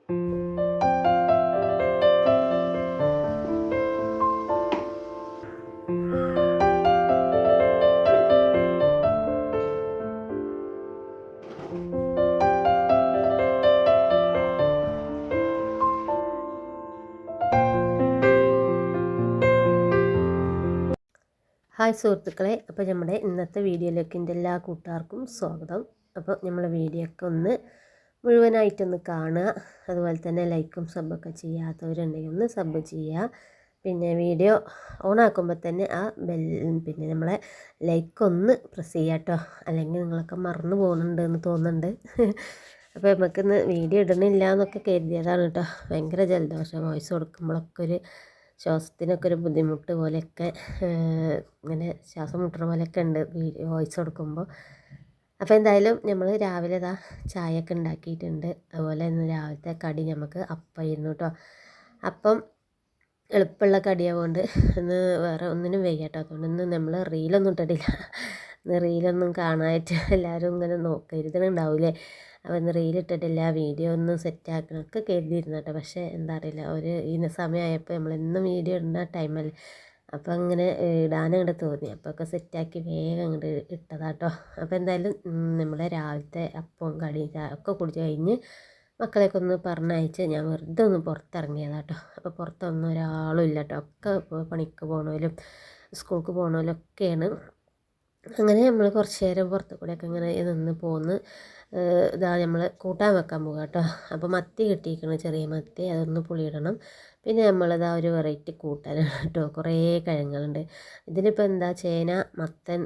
Hi സുഹൃത്തുക്കളെ, അപ്പോൾ നമ്മുടെ ഇന്നത്തെ വീഡിയോയിലേക്ക് എൻ്റെ എല്ലാ കൂട്ടുകാർക്കും സ്വാഗതം. അപ്പോൾ നമ്മളെ വീഡിയോ ഒക്കെ ഒന്ന് മുഴുവനായിട്ടൊന്ന് കാണുക. അതുപോലെ തന്നെ ലൈക്കും സബ്ബൊക്കെ ചെയ്യാത്തവരുണ്ടെങ്കിൽ ഒന്ന് സബ്ബ് ചെയ്യുക. പിന്നെ വീഡിയോ ഓണാക്കുമ്പോൾ തന്നെ ആ പിന്നെ നമ്മളെ ലൈക്കൊന്ന് പ്രസ് ചെയ്യുക കേട്ടോ, അല്ലെങ്കിൽ നിങ്ങളൊക്കെ മറന്നു പോകുന്നുണ്ട് എന്ന് തോന്നുന്നുണ്ട്. അപ്പോൾ നമുക്കിന്ന് വീഡിയോ ഇടണില്ല എന്നൊക്കെ കരുതിയതാണ് കേട്ടോ. ഭയങ്കര ജലദോഷം, വോയിസ് കൊടുക്കുമ്പോഴൊക്കെ ഒരു ശ്വാസത്തിനൊക്കെ ഒരു ബുദ്ധിമുട്ട് പോലെയൊക്കെ, ഇങ്ങനെ ശ്വാസം മുട്ടണ പോലെയൊക്കെ ഉണ്ട് വോയിസ് കൊടുക്കുമ്പോൾ. അപ്പോൾ എന്തായാലും നമ്മൾ രാവിലെ ചായയൊക്കെ ഉണ്ടാക്കിയിട്ടുണ്ട്. അതുപോലെ ഇന്ന് രാവിലത്തെ കടി നമുക്ക് അപ്പമായിരുന്നു കേട്ടോ. അപ്പം എളുപ്പമുള്ള കടിയാവുകൊണ്ട് ഇന്ന് വേറെ ഒന്നിനും വയ്യ കേട്ടോ. അതുകൊണ്ട് ഇന്ന് നമ്മൾ റീലൊന്നും ഇട്ടിട്ടില്ല. ഇന്ന് റീലൊന്നും കാണാനായിട്ട് എല്ലാവരും ഇങ്ങനെ കരുതണുണ്ടാവില്ലേ. അപ്പോൾ ഇന്ന് റീലിട്ടിട്ടില്ല, വീഡിയോ ഒന്ന് സെറ്റാക്കണമൊക്കെ കരുതിയിരുന്നു കേട്ടോ. പക്ഷേ എന്താ അറിയില്ല, ഒരു ഇന്ന സമയമായപ്പോൾ നമ്മളെന്നും വീഡിയോ ഇടുന്ന ടൈമല്ലേ, അപ്പോൾ അങ്ങനെ ഇടാനങ്ങോട്ട് തോന്നി. അപ്പോൾ ഒക്കെ സെറ്റാക്കി വേഗം അങ്ങോട്ട് ഇട്ടതാട്ടോ. അപ്പോൾ എന്തായാലും നമ്മളെ രാവിലത്തെ അപ്പവും കടി ഒക്കെ കുടിച്ച് കഴിഞ്ഞ് മക്കളെയൊക്കെ ഒന്ന് പറഞ്ഞയച്ച് ഞാൻ വെറുതെ ഒന്ന് പുറത്തിറങ്ങിയതാട്ടോ. അപ്പോൾ പുറത്തൊന്നും ഒരാളും ഇല്ല കേട്ടോ. ഒക്കെ പണിക്ക് പോകണമല്ലോ സ്കൂൾക്ക് പോകണമല്ലോ ഒക്കെയാണ്. അങ്ങനെ നമ്മൾ കുറച്ച് നേരം പുറത്ത് കൂടെയൊക്കെ ഇങ്ങനെ നിന്ന് പോന്ന് നമ്മൾ കൂട്ടാൻ വെക്കാൻ പോകുക കേട്ടോ. അപ്പോൾ മത്തി കിട്ടിയിരിക്കണം, ചെറിയ മത്തി, അതൊന്ന് പുളിയിടണം. പിന്നെ നമ്മളിതാ ഒരു വെറൈറ്റി കൂട്ടാനാണ് കേട്ടോ. കുറേ കിഴങ്ങുകളുണ്ട് ഇതിലിപ്പോൾ. എന്താ ചേന, മത്തൻ,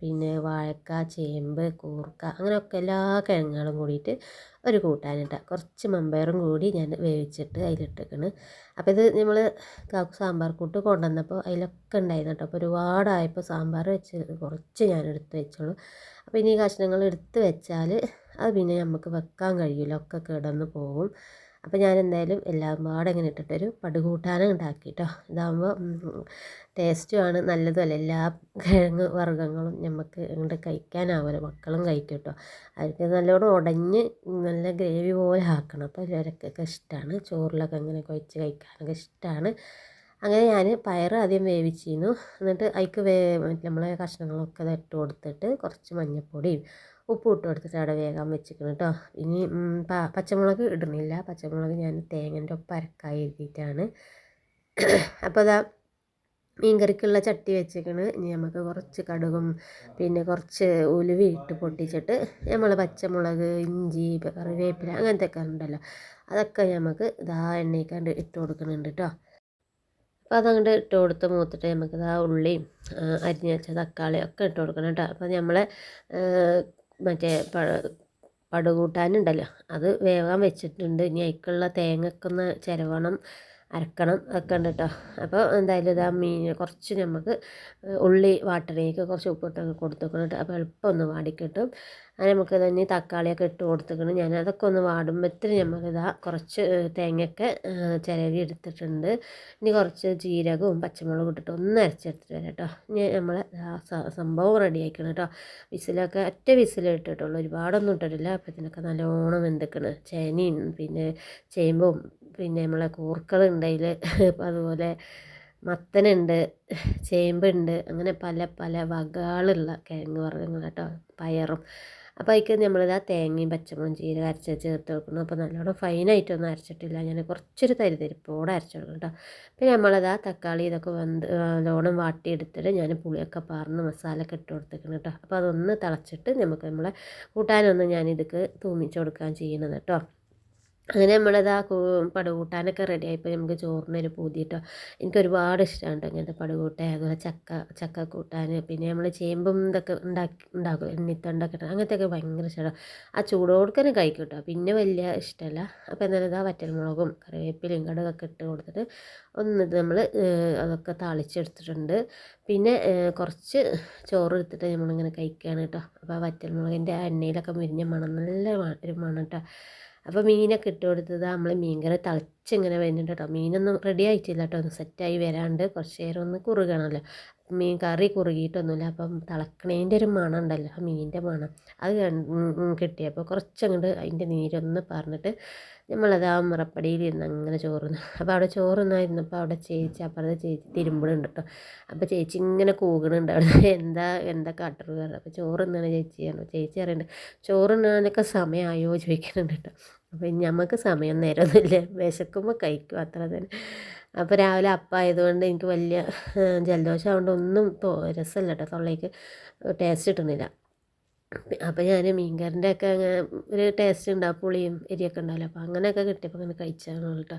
പിന്നെ വാഴക്ക, ചേമ്പ്, കൂർക്ക, അങ്ങനെയൊക്കെ എല്ലാ കിഴങ്ങുകളും കൂടിയിട്ട് ഒരു കൂട്ടാനിട്ട. കുറച്ച് മമ്പയറും കൂടി ഞാൻ വേവിച്ചിട്ട് അതിലിട്ടിരിക്കണ്. അപ്പോൾ ഇത് നമ്മൾ സാമ്പാർ കൂട്ട് കൊണ്ടുവന്നപ്പോൾ അതിലൊക്കെ ഉണ്ടായിരുന്നു കേട്ടോ. അപ്പോൾ ഒരുപാടായപ്പോൾ സാമ്പാർ വെച്ച് കുറച്ച് ഞാൻ എടുത്ത് വെച്ചോളൂ. അപ്പോൾ ഇനി ഈ കഷ്ണങ്ങൾ എടുത്ത് വെച്ചാൽ അത് പിന്നെ നമുക്ക് വെക്കാൻ കഴിയില്ല, ഒക്കെ കിടന്ന് പോകും. അപ്പോൾ ഞാൻ എന്തായാലും എല്ലാം പാടെ ഇങ്ങനെ ഇട്ടിട്ടൊരു പടുകൂട്ടാനും ഉണ്ടാക്കി കേട്ടോ. ഇതാകുമ്പോൾ ടേസ്റ്റുമാണ്, നല്ലതുമല്ല. എല്ലാ കിഴങ്ങ് വർഗ്ഗങ്ങളും നമുക്ക് ഇങ്ങോട്ട് കഴിക്കാനാവുമല്ലോ, മക്കളും കഴിക്കും കേട്ടോ. അവർക്ക് നല്ലോണം ഉടഞ്ഞ് നല്ല ഗ്രേവി പോലെ ആക്കണം. അപ്പോൾ ഇവർക്കൊക്കെ ഇഷ്ടമാണ്, ചോറിലൊക്കെ ഇങ്ങനെ കുഴച്ച് കഴിക്കാനൊക്കെ ഇഷ്ടമാണ്. അങ്ങനെ ഞാൻ പയർ ആദ്യം വേവിച്ചിരുന്നു. എന്നിട്ട് അതിക്ക് നമ്മളെ കഷ്ണങ്ങളൊക്കെ ഇട്ട് കൊടുത്തിട്ട് കുറച്ച് മഞ്ഞൾപ്പൊടിയും ഉപ്പ് ഇട്ട് കൊടുത്തിട്ട് അവിടെ വേഗം വെച്ചിരിക്കണം കേട്ടോ. ഇനി പച്ചമുളക് ഇടണില്ല, പച്ചമുളക് ഞാൻ തേങ്ങൻ്റെ ഒപ്പം അരക്കായി എഴുതിയിട്ടാണ്. അപ്പോൾ അതാ മീൻ കറിക്കുള്ള ചട്ടി വെച്ചിരിക്കണ്. ഇനി നമുക്ക് കുറച്ച് കടുകും പിന്നെ കുറച്ച് ഉലുവ ഇട്ട് പൊട്ടിച്ചിട്ട് നമ്മൾ പച്ചമുളക്, ഇഞ്ചി, കറിവേപ്പില അങ്ങനത്തെ ഒക്കെ ഉണ്ടല്ലോ, അതൊക്കെ നമുക്ക് എണ്ണയ്ക്കാണ്ട് ഇട്ട് കൊടുക്കുന്നുണ്ട് കേട്ടോ. അപ്പോൾ അതങ്ങോട്ട് ഇട്ട് കൊടുത്ത് മൂത്തിട്ട് നമുക്ക് ഉള്ളിയും അരിഞ്ഞ് വെച്ച തക്കാളി ഒക്കെ ഇട്ട് കൊടുക്കണം കേട്ടോ. അപ്പോൾ നമ്മൾ മറ്റേ പടുകൂട്ടാനുണ്ടല്ലോ അത് വേവാൻ വെച്ചിട്ടുണ്ട്. ഇനി അതിലേക്കുള്ള തേങ്ങക്കൊന്ന് ചിരവണം, അരക്കണം ഒക്കെ ഉണ്ട് കേട്ടോ. അപ്പോൾ എന്തായാലും മീൻ കുറച്ച് നമുക്ക് ഉള്ളി വാട്ടണേക്ക് കുറച്ച് ഉപ്പിട്ടൊക്കെ കൊടുത്തേക്കണം കേട്ടോ. അപ്പോൾ എളുപ്പം ഒന്ന് വാടിക്കിട്ടും. അങ്ങനെ നമുക്ക് തന്നെ തക്കാളിയൊക്കെ ഇട്ട് കൊടുത്തേക്കണം. ഞാൻ അതൊക്കെ ഒന്ന് വാടുമ്പോഴത്തേന് നമുക്കിതാ കുറച്ച് തേങ്ങയൊക്കെ ചിരവി എടുത്തിട്ടുണ്ട്. ഇനി കുറച്ച് ജീരകവും പച്ചമുളകും ഇട്ടിട്ട് ഒന്ന് അരച്ചെടുത്തിട്ട് വരാം കേട്ടോ. ഇനി നമ്മൾ സംഭവം റെഡി ആയിക്കണം കേട്ടോ. വിസിലൊക്കെ ഒറ്റ വിസിലിട്ടിട്ടുള്ളൂ, ഒരുപാടൊന്നും ഇട്ടിട്ടില്ല. അപ്പോഴത്തേനൊക്കെ നല്ലോണം വെന്തിക്കണം. ചേനയും പിന്നെ ചേമ്പും പിന്നെ നമ്മളെ കൂർക്കളുണ്ട് അതിൽ, അതുപോലെ മത്തനുണ്ട്, ചേമ്പുണ്ട്, അങ്ങനെ പല പല വകകളുള്ള കിഴങ്ങ് വർഗ്ഗങ്ങൾ കേട്ടോ, പയറും. അപ്പോൾ അതിക്ക് നമ്മളിതാ തേങ്ങയും പച്ചമുളകും ജീരകം അരച്ച് ചേർത്ത് കൊടുക്കണം. അപ്പോൾ നല്ലോണം ഫൈനായിട്ടൊന്നും അരച്ചിട്ടില്ല, ഞാൻ കുറച്ചൊരു തരിതരിപ്പോടെ അരച്ചെടുക്കണം കേട്ടോ. പിന്നെ തക്കാളി ഇതൊക്കെ നല്ലോണം വാട്ടിയെടുത്തിട്ട് ഞാൻ പുളിയൊക്കെ പാർന്ന് മസാലയൊക്കെ ഇട്ട് കൊടുത്തേക്കണം കേട്ടോ. അപ്പോൾ അതൊന്ന് തിളച്ചിട്ട് നമുക്ക് നമ്മളെ കൂട്ടാനൊന്ന് ഞാൻ ഇതൊക്കെ തൂമിച്ച് കൊടുക്കാൻ ചെയ്യണത് കേട്ടോ. അങ്ങനെ നമ്മളതാ പടുകൂട്ടാനൊക്കെ റെഡി ആയപ്പോൾ നമുക്ക് ചോറിനൊരു പൂതി കേട്ടോ. എനിക്ക് ഒരുപാട് ഇഷ്ടമാണ് കേട്ടോ ഇങ്ങനത്തെ പടുകൂട്ടാൻ, അതുപോലെ ചക്ക കൂട്ടാൻ, പിന്നെ നമ്മൾ ചേമ്പും ഇതൊക്കെ ഉണ്ടാക്കും, എണ്ണിത്തൊണ്ടൊക്കെ ഇട്ട് അങ്ങനത്തെയൊക്കെ ഭയങ്കര ഇഷ്ടമാണ്. ആ ചൂടോടുക്കനെ കഴിക്കും കേട്ടോ, പിന്നെ വലിയ ഇഷ്ടമല്ല. അപ്പോൾ എന്നാലും വറ്റൽമുളകും കറിവേപ്പിലയും കടുകൊക്കെ ഇട്ട് കൊടുത്തിട്ട് ഒന്ന് നമ്മൾ അതൊക്കെ താളിച്ചെടുത്തിട്ടുണ്ട്. പിന്നെ കുറച്ച് ചോറ് എടുത്തിട്ട് നമ്മളിങ്ങനെ കഴിക്കുകയാണ് കേട്ടോ. അപ്പോൾ ആ വറ്റൽമുളകിൻ്റെ എണ്ണയിലൊക്കെ മുരിഞ്ഞ മണം, നല്ല ഒരു മണം കേട്ടോ. അപ്പോൾ മീനൊക്കെ ഇട്ട് കൊടുത്തത് നമ്മൾ മീൻകറി തിളച്ചിങ്ങനെ വരുന്നുണ്ട് കേട്ടോ. മീനൊന്നും റെഡി ആയിട്ടില്ല കേട്ടോ, ഒന്ന് സെറ്റായി വരാണ്ട് കുറച്ച് നേരം ഒന്ന് കുറുകണമല്ലോ. മീൻ കറി കുറുകിയിട്ടൊന്നുമില്ല. അപ്പം തിളക്കണേൻ്റെ ഒരു മണം ഉണ്ടല്ലോ, ആ മീനിൻ്റെ മണം അത് കിട്ടിയപ്പോൾ കുറച്ചങ്ങോട്ട് അതിൻ്റെ നീരൊന്ന് പറഞ്ഞിട്ട് നമ്മളത് ആ മുറപ്പടിയിൽ ഇരുന്ന് അങ്ങനെ ചോറുന്നു. അപ്പോൾ അവിടെ ചോറുന്നായിരുന്നപ്പോൾ അവിടെ ചേച്ചി അപ്പുറത്തെ ചേച്ചി തിരുമ്പണുണ്ട് കേട്ടോ. അപ്പോൾ ചേച്ചി ഇങ്ങനെ കൂകണുണ്ട് അവിടെ, എന്താ കാട്ടറ് പറഞ്ഞു. അപ്പോൾ ചോറുന്നാണ് ചേച്ചിയാണ്. ചേച്ചി അറിയുന്നുണ്ട് ചോറുന്നാനൊക്കെ സമയമായോ ചോദിക്കുന്നുണ്ട് കേട്ടോ. അപ്പോൾ നമുക്ക് സമയം നേരമൊന്നുമില്ല, വിശക്കുമ്പോൾ കഴിക്കും അത്ര തന്നെ. അപ്പോൾ രാവിലെ അപ്പമായതുകൊണ്ട് എനിക്ക് വലിയ ജലദോഷം ആയതുകൊണ്ട് ഒന്നും രസമില്ല കേട്ടോ, തൊള്ളയ്ക്ക് ടേസ്റ്റ് കിട്ടുന്നില്ല. അപ്പോൾ ഞാൻ മീൻകറിൻ്റെ ഒക്കെ അങ്ങനെ ഒരു ടേസ്റ്റ് ഉണ്ടാവും, പുളിയും എരിയൊക്കെ ഉണ്ടാവില്ല. അപ്പോൾ അങ്ങനെയൊക്കെ കിട്ടിയപ്പോൾ അങ്ങനെ കഴിച്ചാണ് കേട്ടോ.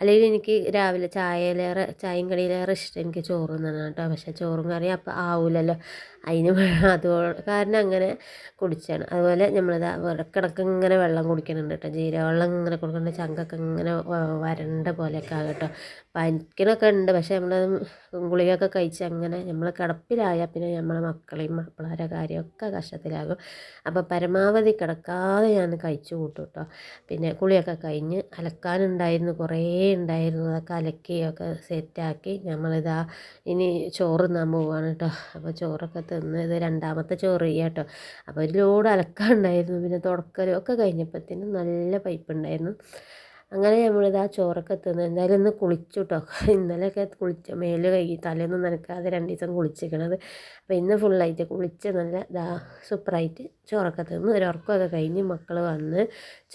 അല്ലെങ്കിൽ എനിക്ക് രാവിലെ ചായയും കടിയിലേറെ ഇഷ്ടം എനിക്ക് ചോറ് തിന്നണം കേട്ടോ. പക്ഷേ ചോറും കറിയും അപ്പം ആവില്ലല്ലോ, അതിന് കാരണം അങ്ങനെ കുടിച്ചാണ്. അതുപോലെ നമ്മളിതാ ഇടക്കിടക്ക് ഇങ്ങനെ വെള്ളം കുടിക്കുന്നുണ്ട് കേട്ടോ, ജീരകവെള്ളം ഇങ്ങനെ കൊടുക്കുന്നുണ്ട്. ചങ്കൊക്കെ ഇങ്ങനെ വരണ്ട പോലെയൊക്കെ ആകും കേട്ടോ. പനിക്കണൊക്കെ ഉണ്ട്, പക്ഷേ നമ്മളത് ഗുളികയൊക്കെ കഴിച്ച് അങ്ങനെ നമ്മൾ കിടപ്പിലായാൽ പിന്നെ നമ്മളെ മക്കളെയും മാപ്പിളാരെ കാര്യമൊക്കെ കഷ്ടത്തിലാകും. അപ്പോൾ പരമാവധി കിടക്കാതെ ഞാൻ കഴിച്ചു കൂട്ടും കേട്ടോ. പിന്നെ കുളിയൊക്കെ കഴിഞ്ഞ് അലക്കാനുണ്ടായിരുന്നു, കുറേ ഉണ്ടായിരുന്നു, അതൊക്കെ അലക്കിയൊക്കെ സെറ്റാക്കി നമ്മളിതാ ഇനി ചോറ് തിന്നാൻ പോവുകയാണ് കേട്ടോ. അപ്പോൾ ചോറൊക്കെ തിന്ന് ഇത് രണ്ടാമത്തെ ചോറ് ചെയ്യാം കേട്ടോ. അപ്പോൾ ഒരു ലോഡ് അലക്കാനുണ്ടായിരുന്നു, പിന്നെ തുടക്കലും ഒക്കെ കഴിഞ്ഞപ്പോഴത്തേനും നല്ല പൈപ്പ് ഉണ്ടായിരുന്നു. അങ്ങനെ നമ്മളിതാ ചോറൊക്കെ തിന്ന് എന്തായാലും ഒന്ന് കുളിച്ചു കേട്ടോ. ഇന്നലെയൊക്കെ കുളിച്ച മേല് കഴുകി തലേയൊന്നും നനക്കാതെ 2 ദിവസം കുളിച്ചിരിക്കണത്. അപ്പോൾ ഇന്ന് ഫുള്ളായിട്ട് കുളിച്ച് നല്ല സൂപ്പറായിട്ട് ചോറൊക്കെ തിന്ന് ഒരു ഉറക്കമൊക്കെ കഴിഞ്ഞ് മക്കൾ വന്ന്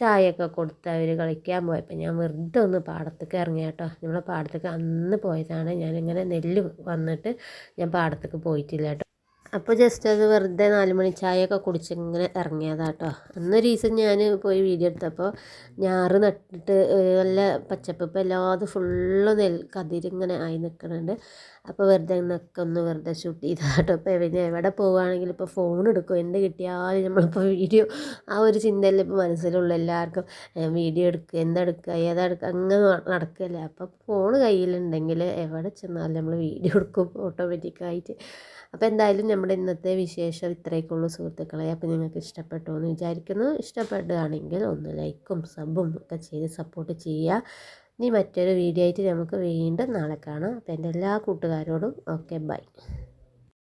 ചായയൊക്കെ കൊടുത്ത് അവർ കളിക്കാൻ പോയപ്പോൾ ഞാൻ വെറുതെ ഒന്ന് പാടത്തേക്ക് ഇറങ്ങിയ കേട്ടോ. നമ്മളെ പാടത്തേക്ക് അന്ന് പോയതാണ്, ഞാനിങ്ങനെ നെല്ല് വന്നിട്ട് ഞാൻ പാടത്തേക്ക് പോയിട്ടില്ല കേട്ടോ. അപ്പോൾ ജസ്റ്റ് അത് വെറുതെ 4 മണി ചായയൊക്കെ കുടിച്ച് ഇങ്ങനെ ഇറങ്ങിയതാട്ടോ. അന്നൊരു ദിവസം ഞാൻ പോയി വീഡിയോ എടുത്തപ്പോൾ ഞാറ് നട്ടിട്ട് നല്ല പച്ചപ്പ്, ഇപ്പോൾ എല്ലാതും ഫുള്ള് കതിരിങ്ങനെ ആയി നിൽക്കുന്നുണ്ട്. അപ്പോൾ വെറുതെ നിന്നൊക്കെ ഒന്ന് വെറുതെ ഷൂട്ട് ചെയ്താട്ടോ. ഇപ്പോൾ പിന്നെ എവിടെ പോവുകയാണെങ്കിലും ഇപ്പോൾ ഫോൺ എടുക്കും, എന്ത് കിട്ടിയാലും നമ്മളിപ്പോൾ വീഡിയോ ആ ഒരു ചിന്തയല്ലേ ഇപ്പോൾ മനസ്സിലുള്ളൂ എല്ലാവർക്കും. വീഡിയോ എടുക്കുക, എന്തെടുക്കുക, ഏതെടുക്കുക അങ്ങനെ നടക്കുകയല്ലേ. അപ്പോൾ ഫോൺ കയ്യിലുണ്ടെങ്കിൽ എവിടെ ചെന്നാലും നമ്മൾ വീഡിയോ എടുക്കും ഓട്ടോമാറ്റിക്കായിട്ട്. അപ്പോൾ എന്തായാലും നമ്മുടെ ഇന്നത്തെ വിശേഷം ഇത്രയൊക്കെയുള്ളൂ സുഹൃത്തുക്കളെ. അപ്പോൾ നിങ്ങൾക്ക് ഇഷ്ടപ്പെട്ടു എന്ന് വിചാരിക്കുന്നു. ഇഷ്ടപ്പെടുകയാണെങ്കിൽ ഒന്ന് ലൈക്കും സബും ഒക്കെ ചെയ്ത് സപ്പോർട്ട് ചെയ്യുക. ഇനി മറ്റൊരു വീഡിയോ ആയിട്ട് നമുക്ക് വീണ്ടും നാളെ കാണാം. അപ്പോൾ എൻ്റെ എല്ലാ കൂട്ടുകാരോടും ഓക്കെ ബൈ.